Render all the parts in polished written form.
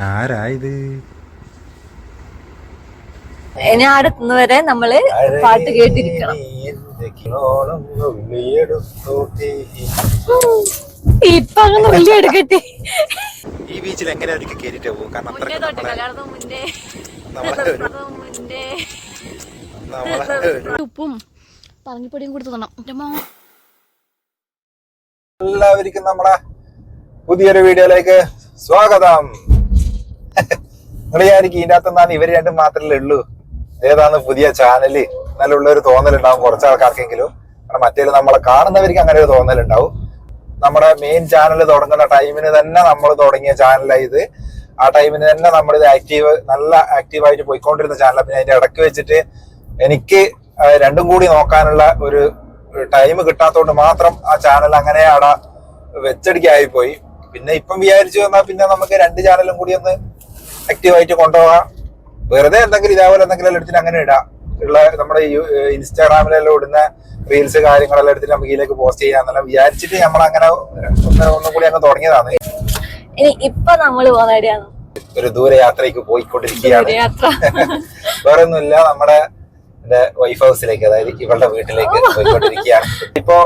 ആരായത്? ഇനി അടുത്തുവരെ നമ്മള് പാട്ട് കേട്ടിരിക്കണം. ഇപ്പൊ അങ്ങനെ വലിയ എടുക്കട്ടെ. ഈ ബീച്ചിൽ എങ്ങനെ ഒരിക്കൽ കേറിട്ട് പോകും? കാരണം ഉപ്പും പറങ്ങിപ്പൊടിയും കൊടുത്തു തരണം. എല്ലാവർക്കും നമ്മളെ പുതിയൊരു വീഡിയോയിലേക്ക് സ്വാഗതം. നിങ്ങൾ വിചാരിക്കും ഇതിന്റെ അകത്ത് എന്താണ് ഇവര് രണ്ടും മാത്രമല്ലേ ഉള്ളൂ, ഏതാണ് പുതിയ ചാനല് നല്ലുള്ള ഒരു തോന്നലുണ്ടാവും കുറച്ച് ആൾക്കാർക്കെങ്കിലും. കാരണം മറ്റേ നമ്മളെ കാണുന്നവർക്ക് അങ്ങനെ ഒരു തോന്നലുണ്ടാവും. നമ്മുടെ മെയിൻ ചാനൽ തുടങ്ങുന്ന ടൈമിന് തന്നെ നമ്മൾ തുടങ്ങിയ ചാനലായി ഇത്. ആ ടൈമിന് തന്നെ നമ്മളിത് നല്ല ആക്റ്റീവായിട്ട് പോയിക്കൊണ്ടിരുന്ന ചാനലാണ്. പിന്നെ അതിന്റെ ഇടയ്ക്ക് വെച്ചിട്ട് എനിക്ക് രണ്ടും കൂടി നോക്കാനുള്ള ഒരു ടൈം കിട്ടാത്തതുകൊണ്ട് മാത്രം ആ ചാനൽ അങ്ങനെ അവിടെ വെച്ചടിക്കായി പോയി. പിന്നെ ഇപ്പം വിചാരിച്ചു വന്നാൽ പിന്നെ നമുക്ക് രണ്ട് ചാനലും കൂടി ഒന്ന് ആക്റ്റീവായിട്ട് കൊണ്ടുപോകാം. വെറുതെ എന്തെങ്കിലും ഇതേപോലെ എന്തെങ്കിലും എടുത്തിട്ട് അങ്ങനെ ഇടാം. ഉള്ള നമ്മുടെ ഇൻസ്റ്റാഗ്രാമിലെല്ലാം ഇടുന്ന റീൽസ് കാര്യങ്ങളെല്ലാം എടുത്തിട്ട് നമുക്ക് ഇതിലേക്ക് പോസ്റ്റ് ചെയ്യാന്നെല്ലാം വിചാരിച്ചിട്ട് നമ്മൾ അങ്ങനെ ഒന്നും കൂടി അങ്ങ് തുടങ്ങിയതാണ്. ഇപ്പൊ നമ്മൾ പോകുന്നതാണ് ഒരു ദൂരയാത്രയ്ക്ക് പോയിക്കൊണ്ടിരിക്കുകയാണ്. വേറെ ഒന്നുമില്ല, നമ്മുടെ വൈഫ് ഹൗസിലേക്ക്, അതായത് ഇവളുടെ വീട്ടിലേക്ക് പോയിക്കൊണ്ടിരിക്കുകയാണ്. ഇപ്പൊ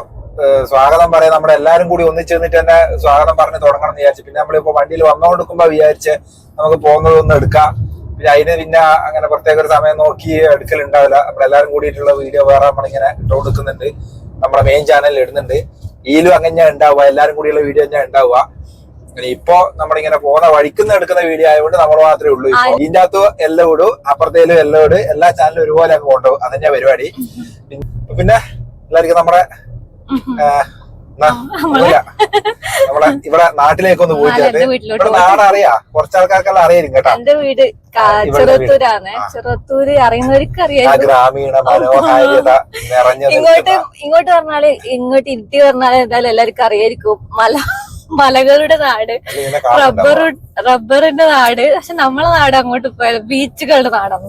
സ്വാഗതം പറയാൻ നമ്മുടെ എല്ലാരും കൂടി ഒന്നിച്ചിരുന്നിട്ട് തന്നെ സ്വാഗതം പറഞ്ഞ് തുടങ്ങണം എന്ന് വിചാരിച്ചു. പിന്നെ നമ്മളിപ്പോ വണ്ടിയിൽ വന്നോണ്ടിരിക്കുമ്പോ വിചാരിച്ച് നമുക്ക് പോകുന്നതൊന്നും എടുക്കാം. പിന്നെ അതിന് പിന്നെ അങ്ങനെ പ്രത്യേക ഒരു സമയം നോക്കി എടുക്കലുണ്ടാവില്ല. നമ്മളെല്ലാരും കൂടിയിട്ടുള്ള വീഡിയോ വേറെ നമ്മളിങ്ങനെ ഇട്ടുകൊടുക്കുന്നുണ്ട്, നമ്മുടെ മെയിൻ ചാനലിൽ ഇടുന്നുണ്ട്. ഈലും അങ്ങനെ ഉണ്ടാവുക, എല്ലാരും കൂടിയുള്ള വീഡിയോ ഞാൻ ഉണ്ടാവുക. ഇപ്പൊ നമ്മളിങ്ങനെ പോകുന്ന വഴിക്കുന്ന എടുക്കുന്ന വീഡിയോ ആയതുകൊണ്ട് നമ്മൾ മാത്രമേ ഉള്ളൂ. ഇതിന്റെ അകത്ത് എല്ലാം ഇടും, അപ്പുറത്തേലും എല്ലാം ഇടും, എല്ലാ ചാനലും ഒരുപോലെ അങ്ങ് കൊണ്ടുപോകും. അതന്നെ പരിപാടി. പിന്നെ എല്ലാവർക്കും നമ്മുടെ നമ്മളെ ഇവിടെ നാട്ടിലേക്കൊന്ന് പോയിട്ട് ഇവിടെ നാടറിയാ, കുറച്ച് ആൾക്കാർക്കെല്ലാം അറിയാം കേട്ടോ. എന്റെ വീട് ചെറുത്തൂരാണ്. ചെറുത്തൂര് അറിയുന്നവർക്ക് അറിയാം. ഗ്രാമീണ മനോഹാരിത നിറഞ്ഞ ഇങ്ങോട്ട് പറഞ്ഞാല്, ഇങ്ങോട്ട് ഇരുത്തി പറഞ്ഞാല് എന്തായാലും എല്ലാവർക്കും അറിയായിരിക്കും. മലകളുടെ നാട്, റബ്ബറിന്റെ നാട്. പക്ഷെ നമ്മളെ നാട് അങ്ങോട്ട് പോയാലും ബീച്ചുകളുടെ നാടാണ്.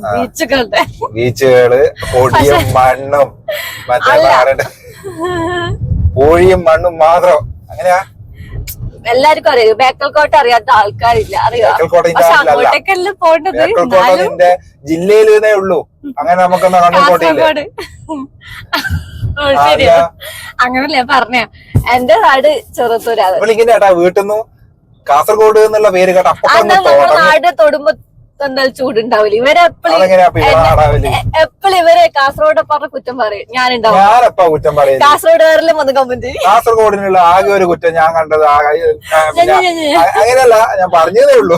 ബീച്ചുകള് പൊടിയും മണ്ണും പൊഴിയും മണ്ണും മാത്രം. അങ്ങനെയാ എല്ലാവർക്കും അറിയാം. ബേക്കൽ കോട്ട അറിയാത്ത ആൾക്കാരില്ല. അറിയാം, പക്ഷെ അങ്ങോട്ടേക്കല്ല പോണ്ടത്. നിന്റെ ജില്ലയിൽ തന്നെ ഉള്ളൂ. അങ്ങനെ നമുക്കൊന്ന് കാസർഗോഡ്. ശരിയാ, അങ്ങനല്ലേ പറഞ്ഞ. എന്റെ നാട് ചെറുത്തൂരാണ്. വീട്ടിൽ നിന്ന് കാസർഗോഡ് എന്നുള്ള പേര് കേട്ട നാട് തൊടുമ്പോ എന്തായാലും ചൂടുണ്ടാവില്ല. ഇവരെപ്പോഴും ഇവരെ കാസർഗോഡ് പറഞ്ഞ കുറ്റം പറയും. ഞാനുണ്ടാവും കാസർഗോഡുകാരിലും വന്ന് കമന്റ്. കാസർഗോഡിനുള്ള ആകെ ഒരു കുറ്റം ഞാൻ കണ്ടത് അങ്ങനെയല്ല, ഞാൻ പറഞ്ഞതേ ഉള്ളൂ.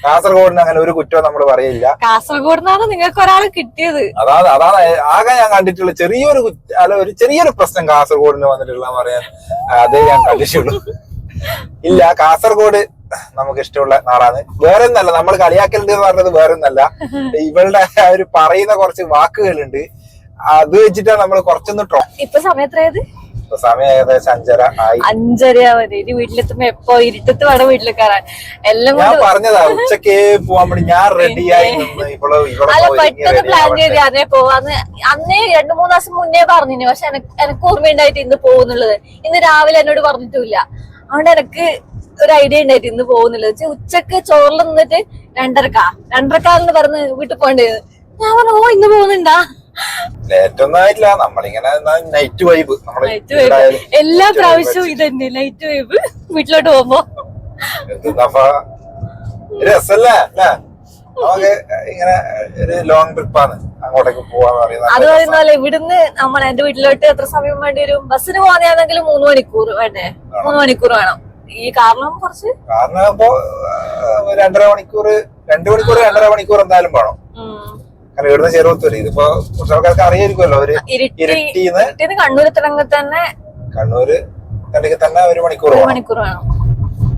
കാസർഗോഡിന് അങ്ങനെ ഒരു കുറ്റവും നമ്മൾ പറയില്ല. കാസർഗോഡിനാണ് നിങ്ങൾക്ക് ഒരാളെ കിട്ടിയത്. അതാണ് ആകെ ഞാൻ കണ്ടിട്ടുള്ള ചെറിയൊരു പ്രശ്നം കാസർഗോഡിന് വന്നിട്ടുള്ള പറയാൻ, അതേ ഞാൻ കണ്ടിട്ടുള്ളൂ. ഇല്ല, കാസർഗോഡ് നമുക്ക് ഇഷ്ടമുള്ള നാടാണ്. വേറെ ഒന്നല്ല, നമ്മൾ കളിയാക്കലുണ്ട് എന്ന് പറഞ്ഞത് വേറെ ഒന്നല്ല. ഇവളുടെ ഒരു പറയുന്ന കുറച്ച് വാക്കുകളുണ്ട്, അത് വെച്ചിട്ടാണ് നമ്മൾ കുറച്ചൊന്ന് ഇപ്പൊ സമയത്രയത്? സമയം ഏകദേശം 5:30 ആവാൻ. ഇനി വീട്ടിലെത്തുമ്പോ എപ്പോ ഇരുട്ടത്ത് വേണം വീട്ടിൽ കയറാൻ. എല്ലാം ഞാൻ പറഞ്ഞതാ ഉച്ചക്ക് പോവാൻ വേണ്ടി ഞാൻ റെഡിയായി അല്ല, പെട്ടെന്ന് പ്ലാൻ ചെയ്ത് അതേ പോവാന്ന്. അന്നേ 2-3 ദിവസം മുന്നേ പറഞ്ഞിന്. പക്ഷെ എനിക്ക് ഓർമ്മയുണ്ടായിട്ട് ഇന്ന് പോകുന്നുള്ളത്. ഇന്ന് രാവിലെ എന്നോട് പറഞ്ഞിട്ടില്ല. അതുകൊണ്ട് എനിക്ക് ഒരു ഐഡിയ ഉണ്ടായിട്ട് ഇന്ന് പോകുന്നുള്ളത്. ഉച്ചക്ക് ചോറിൽ നിന്നിട്ട് 2:30 പറഞ്ഞ് വീട്ടിൽ പോകേണ്ടത്. ഞാൻ പറഞ്ഞു, ഓ ഇന്ന് പോകുന്നുണ്ടാ? ലേറ്റൊന്നും ആയിട്ടില്ല, നമ്മളിങ്ങനെ നൈറ്റ് വൈബ്. എല്ലാ പ്രാവശ്യവും ഇതന്നെ, നൈറ്റ് വൈബ്. വീട്ടിലോട്ട് പോകുമ്പോ രസല്ലേ അല്ലേ? നമുക്ക് ഇങ്ങനെ ഒരു ലോങ് ട്രിപ്പാണ്, അങ്ങോട്ടേക്ക് പോവാന്ന് പറയുന്നത്. അത് പറയുന്ന ഇവിടുന്ന് നമ്മൾ എന്റെ വീട്ടിലോട്ട് എത്ര സമയം വേണ്ടി വരും? ബസ്സിന് പോകാനാണെങ്കിൽ 3 മണിക്കൂർ വേണ്ടേ? 3 മണിക്കൂർ വേണം. ഈ കാരണം ഇപ്പോ 2.5 മണിക്കൂർ 2.5 മണിക്കൂർ എന്തായാലും വേണം. കാരണം ഇവിടുന്ന് ചെറുത്തൂര്, ഇതിപ്പോ കുറച്ച് ആൾക്കാർക്ക് അറിയായിരിക്കുമല്ലോ. ഒരു ഇരുട്ടിന്ന് കണ്ണൂര് തന്നെ 1 മണിക്കൂർ വേണം.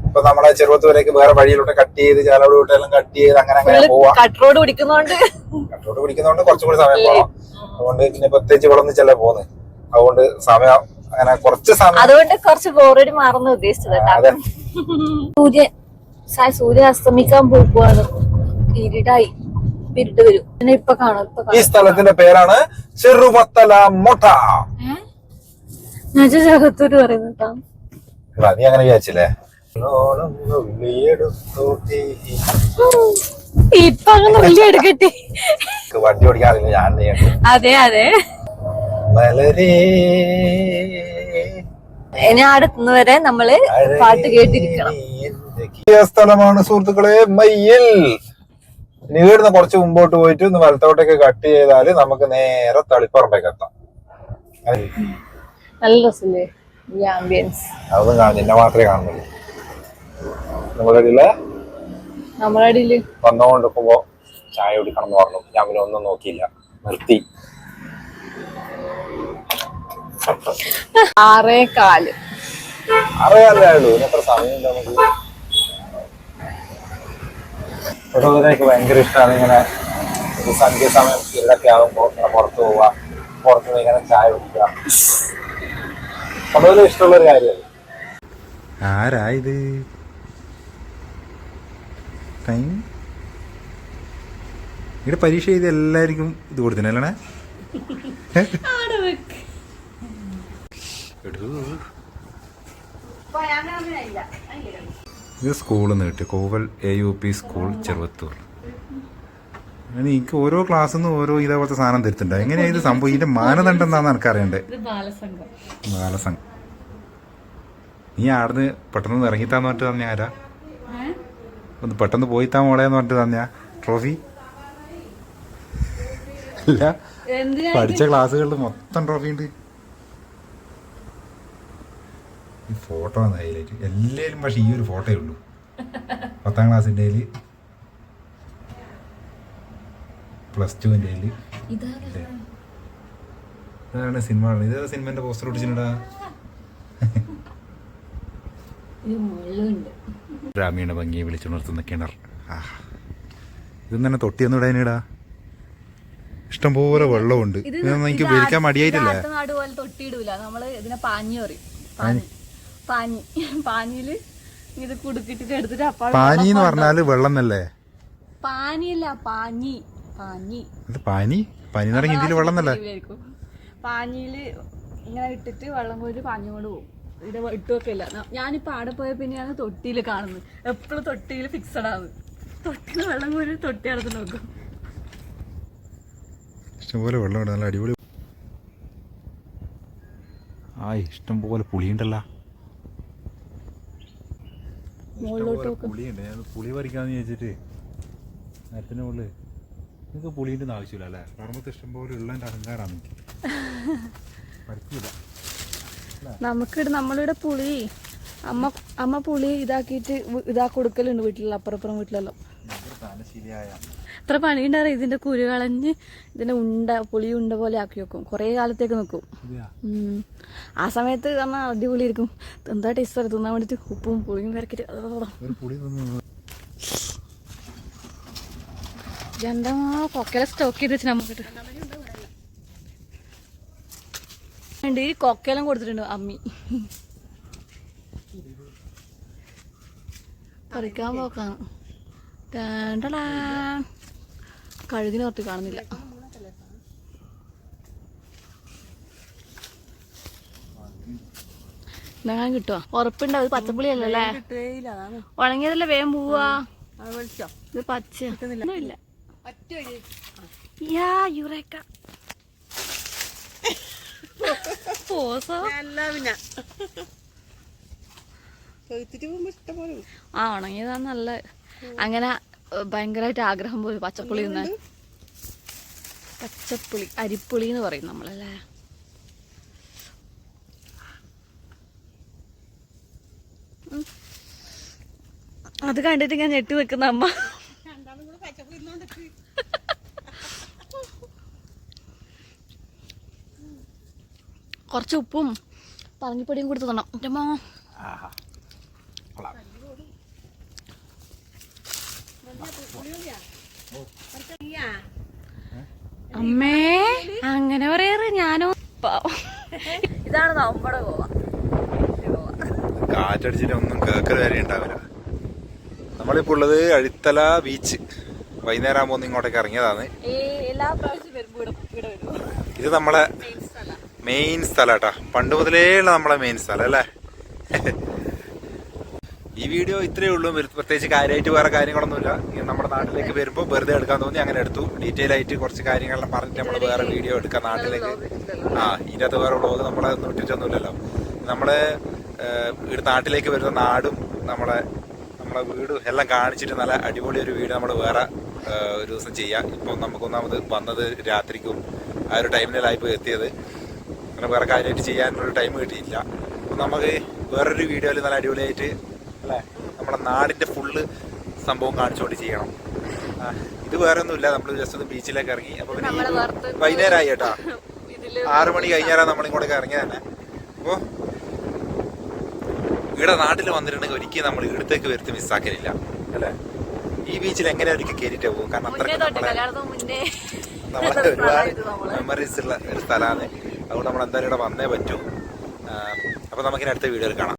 ഇപ്പൊ നമ്മളെ ചെറുത്തൂരേക്ക് വേറെ വഴിയിലൂടെ കട്ട് ചെയ്ത് ചാലോട് എല്ലാം കട്ട് ചെയ്ത് അങ്ങനെ പോവാം. കട്ട് റോഡ് പിടിക്കുന്നോണ്ട് കുറച്ചും കൂടി സമയം പോകണം. അതുകൊണ്ട് പിന്നെ പ്രത്യേകിച്ച് ഇവിടെ ഒന്നിച്ചല്ലേ പോകുന്നത്. അതുകൊണ്ട് സമയം അങ്ങനെ കുറച്ച് സമയം, അതുകൊണ്ട് കുറച്ച് ബോറടി മാറുന്ന ഉദ്ദേശിച്ചത്. സൂര്യ അസ്തമിക്കാൻ പോകുവാണ്. ഇരുടായി, ഇരുട്ട് വരും. ഇപ്പൊ കാണും. ഈ സ്ഥലത്തിന്റെ പേരാണ് ചെറുപത്തല മൊട്ട. ചെറുത്തൂര് പറയുന്നത്. നീ അങ്ങനെ വിചാരിച്ചില്ലേ? ഓണം നുള്ളിയെടുത്തോട്ടെ. ഇപ്പൊ അങ്ങ് നുള്ളി എടുക്കട്ടെ. വണ്ടി ഓടിക്കാറില്ല ഞാൻ ചെയ്യട്ടെ. അതെ അതെ. മലരേ ഇനി അടുത്തുവരെ നമ്മള് പാട്ട് കേട്ടിരിക്കണം. സ്ഥലമാണ് സുഹൃത്തുക്കളെ മയ്യിൽ. ഇനി ഇവിടുന്ന് കുറച്ച് മുമ്പോട്ട് പോയിട്ട് ഒന്ന് വലത്തോട്ടേക്ക് കട്ട് ചെയ്താല് നമുക്ക് നേരെ തളിപ്പറമ്പേക്ക് എത്താം. നല്ല രസല്ലേ ഈ ആംബിയൻസ്. അതൊന്നും കാണുന്നില്ല, എന്നെ മാത്രമേ കാണുന്നുള്ളൂ. നമ്മുടെ അടിയില് വന്നുകൊണ്ടിരിക്കുമ്പോ ചായ കുടിക്കണം എന്ന് പറഞ്ഞു. ഞാൻ പിന്നെ ഒന്നും നോക്കിയില്ല, നിർത്തി. 6:15. അറിയാമല്ലോ എത്ര സമയം നമുക്ക്. എനിക്ക് ഭയങ്കര ഇഷ്ടമാണ് ഇങ്ങനെ ഒരു സന്ധ്യ സമയം ഇവിടൊക്കെ ആകുമ്പോ ഇങ്ങനെ പുറത്ത് പോവുക, പുറത്തുനിന്ന് ഇങ്ങനെ ചായ കുടിക്കുക. വളരെ ഇഷ്ടമുള്ളൊരു കാര്യമാണ്. ആരായത് ഇവിടെ പരീക്ഷ ചെയ്ത് എല്ലാവർക്കും ഇത് കൊടുത്തിനല്ലേ? ഇത് സ്കൂളിൽ നിന്ന് കിട്ടി, കോവൽ AUP സ്കൂൾ ചെറുവത്തൂർ. എനിക്ക് ഓരോ ക്ലാസ്സിൽ നിന്ന് ഓരോ ഇതേപോലത്തെ സാധനം തരുത്തുണ്ട്. എങ്ങനെയാ ഇത് സംഭവം? ഇതിന്റെ മാനദണ്ഡം എന്താണെന്ന് എനിക്കറിയണ്ടേ. ബാലസംഘം. നീ ആടുന്ന് പെട്ടെന്ന് ഇറങ്ങിത്താന്ന് പറഞ്ഞിട്ട് തന്നെ ആരാ? ഒന്ന് പെട്ടെന്ന് പോയിത്താ മോളേന്ന് പറഞ്ഞിട്ട് തന്നെയാ ട്രോഫി? ഇല്ല, പഠിച്ച ക്ലാസ്സുകളിൽ മൊത്തം ട്രോഫി ഉണ്ട്. ഈ ഫോട്ടോ ആണ് ഹൈലൈറ്റ് എല്ലാവരും. പക്ഷെ ഈ ഒരു ഫോട്ടോയേ ഉള്ളൂ 10ാം ക്ലാസ്സിൻ്റെ +2 ഇതാണ് സിനിമ. ഇതാ സിനിമന്റെ പോസ്റ്റർ ഒട്ടിച്ചിട്ടാ. ഗ്രാമീണ ഭംഗിയെ വിളിച്ചുണർത്തുന്ന കിണർ. ഇതൊന്നും തന്നെ തൊട്ടിയൊന്നും ഇടാനിടാ. ഇഷ്ടംപോലെ വെള്ളമുണ്ട്. ഇതൊന്നും എനിക്ക് ഉപയോഗിക്കാൻ മടിയായിട്ടില്ലേ. തൊട്ടിയിടൂല നമ്മള്. ഇതിനെ പാഞ്ഞി പറയും. പാനിയില് ഇത് കുടുക്കിട്ടിട്ട് എടുത്തിട്ട് പാനി എന്ന് പറഞ്ഞാല് വെള്ളം എന്നല്ലേ? പാനിയല്ല, പാഞ്ഞി. പാഞ്ഞി പാനി എന്ന് പറഞ്ഞാൽ ഹിന്ദിയില് വെള്ളം എന്നല്ലേ? പാനിയില് ഇങ്ങനെ ഇട്ടിട്ട് വെള്ളം കോരി പാഞ്ഞു കൊണ്ട് പോകും. ഇവിടെ ഇട്ട് വെക്കില്ല. ഞാനിപ്പോ ആടെ പോയ പിന്നെയാണ് തൊട്ടിയില് കാണുന്നത്. എപ്പോഴും തൊട്ടിയില് ഫിക്സഡ് ആണ്. തൊട്ടിയില് വെള്ളം കോരി തൊട്ടി അടുത്ത് നോക്കും. ഇഷ്ടംപോലെ വെള്ളം ഉണ്ട്, നല്ല അടിപൊളി. ഇഷ്ടംപോലെ പുളിയുണ്ടല്ലോ. പുളിയുണ്ട്. ഞാൻ പുളി പറിക്കാന്ന് ചോദിച്ചിട്ട് നേരത്തിന് മുകളിൽ നിങ്ങൾക്ക് പുളിൻ്റെ ഒന്നും ആവശ്യമില്ല അല്ലേ? പറമ്പത്ത് ഇഷ്ടംപോലെ ഉള്ളതിൻ്റെ അഹങ്കാരാണ് എനിക്ക്. പറിക്കില്ല നമുക്കിവിടെ നമ്മളിവിടെ പുളി അമ്മ പുളി ഇതാക്കിയിട്ട് കൊടുക്കലുണ്ട് വീട്ടിലുള്ള അപ്പുറപ്പുറം വീട്ടിലെല്ലാം. എത്ര പണിയുണ്ടാവും. ഇതിന്റെ കുരു കളഞ്ഞ് ഇതിന്റെ പുളി ഉണ്ട പോലെ ആക്കി വെക്കും. കുറെ കാലത്തേക്ക് നിൽക്കും. ആ സമയത്ത് പറഞ്ഞാൽ അടിപൊളി ഇരിക്കും. എന്താ ടേസ്റ്റ് തിന്നാൻ വേണ്ടിട്ട് ഉപ്പും പുളിയും കരക്കിട്ട് എന്താ കൊക്കല സ്റ്റോക്ക് ചെയ്ത് വെച്ച് നമുക്കിട്ട് ഈ കൊക്കയെല്ലാം കൊടുത്തിട്ടുണ്ട് അമ്മി. പറിക്കാൻ പോക്കാണ്. കഴുകിന് ഓർത്തി കാണുന്നില്ല. എന്തെങ്കിലും കിട്ടുവോ? ഉറപ്പുണ്ടാവും. ഇത് പച്ചപ്പുളി അല്ലല്ലേ? ഉണങ്ങിയതല്ലേ വേഗം പോവാ. ഇത് പച്ച ഇല്ല. ഉണങ്ങിയതാ നല്ല. അങ്ങനെ ഭയങ്കരമായിട്ട് ആഗ്രഹം പോലും പച്ചപ്പുളി തിന്നാൻ. പച്ചപ്പുളി, അരിപ്പുളി എന്ന് പറയും നമ്മളല്ലേ. അത് കണ്ടിട്ട് ഞാൻ ഞെട്ടി നിൽക്കുന്ന അമ്മ. കുറച്ച് ഉപ്പും പറങ്ങിപ്പൊടിയും കൊടുത്ത് തരണം. അമ്മ അമ്മേ അങ്ങനെ പറയാറ്. ഞാനോ ഇതാണ് നമ്മുടെ ഗോവ. കാറ്റടിച്ചിട്ട് ഒന്നും കേക്കൽ വരെ ഉണ്ടാവില്ല. നമ്മളിപ്പോ ഉള്ളത് അഴിത്തല ബീച്ച്. വൈകുന്നേരം ആകുമ്പോ ഇങ്ങോട്ടേക്ക് ഇറങ്ങിയതാണ്. ഇത് നമ്മളെ മെയിൻ സ്ഥലാട്ടാ. പണ്ട് മുതലേ ഉള്ള നമ്മളെ മെയിൻ സ്ഥലം അല്ലേ? ഈ വീഡിയോ ഇത്രയേ ഉള്ളൂ. പ്രത്യേകിച്ച് കാര്യമായിട്ട് വേറെ കാര്യങ്ങളൊന്നുമില്ല. നമ്മുടെ നാട്ടിലേക്ക് വരുമ്പോൾ വെറുതെ എടുക്കാൻ തോന്നി അങ്ങനെ എടുത്തു. ഡീറ്റെയിൽ ആയിട്ട് കുറച്ച് കാര്യങ്ങളെല്ലാം പറഞ്ഞിട്ട് നമ്മൾ വേറെ വീഡിയോ എടുക്കാം നാട്ടിലേക്ക്. ഇതിനകത്ത് വേറെ വ്ളോഗ് നമ്മളെ ഒന്നും ഇട്ടിട്ടൊന്നുമില്ലല്ലോ. നമ്മള് നാട്ടിലേക്ക് വരുന്ന നാടും നമ്മളെ വീടും എല്ലാം കാണിച്ചിട്ട് നല്ല അടിപൊളി ഒരു വീട് നമ്മൾ വേറെ ഒരു ദിവസം ചെയ്യാം. ഇപ്പം നമുക്കൊന്നാമത് വന്നത് രാത്രിക്കും ആ ഒരു ടൈമിലായിപ്പോൾ എത്തിയത്. അങ്ങനെ വേറെ കാര്യമായിട്ട് ചെയ്യാനൊരു ടൈം കിട്ടിയില്ല. അപ്പം നമുക്ക് വേറൊരു വീഡിയോയിൽ നല്ല അടിപൊളിയായിട്ട് അല്ലേ നമ്മുടെ നാടിൻ്റെ ഫുള്ള് സംഭവം കാണിച്ചുകൊണ്ട് ചെയ്യണം. ഇത് വേറെ ഒന്നുമില്ല, നമ്മൾ ജസ്റ്റ് ഒന്ന് ബീച്ചിലേക്ക് ഇറങ്ങി. അപ്പോൾ പിന്നെ വൈകുന്നേരമായി കേട്ടോ, 6 മണി കഴിഞ്ഞാലാണ് നമ്മളിങ്ങോട്ടേക്ക് ഇറങ്ങിയത് തന്നെ. അപ്പോൾ ഇവിടെ നാട്ടിൽ വന്നിട്ടുണ്ടെങ്കിൽ ഒരിക്കലും നമ്മൾ ഇവിടത്തേക്ക് വരുത്തി മിസ്സാക്കലില്ല അല്ലേ. ഈ ബീച്ചിൽ എങ്ങനെ ഒരിക്കൽ കയറിയിട്ടേ പോകും, കാരണം അത്രയ്ക്ക് നമ്മളെ ഒരുപാട് മെമ്മറീസ് ഉള്ള ഒരു സ്ഥലമാണ്. അതുകൊണ്ട് നമ്മൾ എന്തായാലും ഇവിടെ വന്നേ പറ്റൂ. അപ്പോൾ നമുക്കിനി അടുത്ത വീഡിയോയിൽ കാണാം.